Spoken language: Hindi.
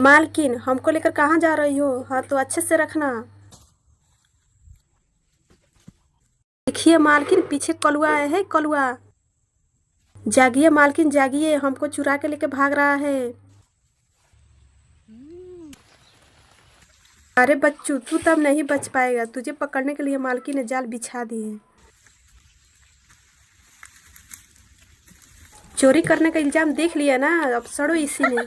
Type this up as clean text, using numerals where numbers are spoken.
मालकिन, हमको लेकर कहाँ जा रही हो? हाँ तो अच्छे से रखना। देखिए मालकिन, पीछे कलुआ आया है, कलुआ। जागिए मालकिन, जागिए, हमको चुरा के लेके भाग रहा है। अरे बच्चू, तू तब नहीं बच पाएगा। तुझे पकड़ने के लिए मालकिन ने जाल बिछा दी है। चोरी करने का इल्जाम देख लिया ना, अब सड़ो इसी में।